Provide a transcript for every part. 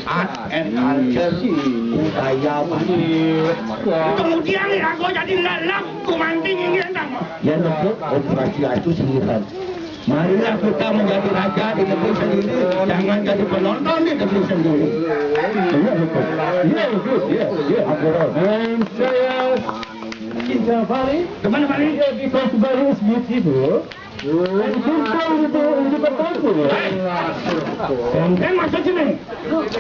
art and culture budaya kemudian aku jadi lalap kumanting ingin yang untuk operasi itu sendirian. Marilah kita menjadi raja di negeri sendiri, jangan jadi penonton di negeri sendiri. Iya betul. Iya. Dan saya cinta Bali. Kemana Bali? Ya, because Bali is beautiful. And simple untuk bertemu. Dan masuk sini.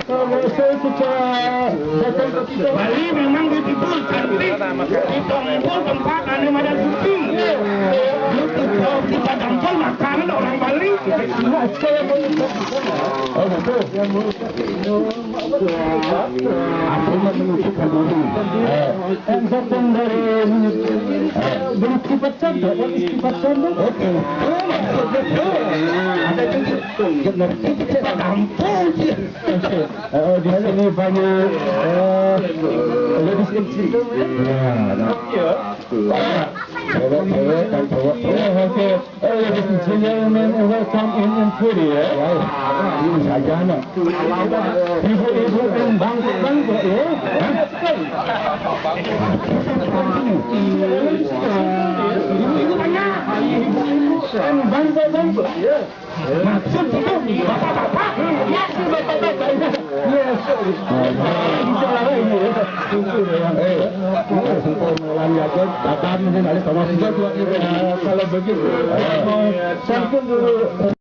Kalau saya secara datang ke kita, Bali memang beautiful, cantik. Kita pun tempat animada syuting. Kalau kita tampil makanan orang Bali. Saya oh betul. Aku menunjukkan diri. Dan datang dari bersifat contoh. What is sifat contoh? Oke. Ada juga kita tampil. Di sini banyak ladies and gentlemen. Cewek dan cowok. Oke. Ladies and gentlemen, welcome in Korea. Ini saja nak. Ibu-ibu yang bangkit ya. Ibu banyak. Bangkit ya. Maksud itu bapak-bapak. Yes, bapak-bapak. Yes. Bicara ini. Lihat datang mungkin ada sama juga kalau begitu. Sampun dulu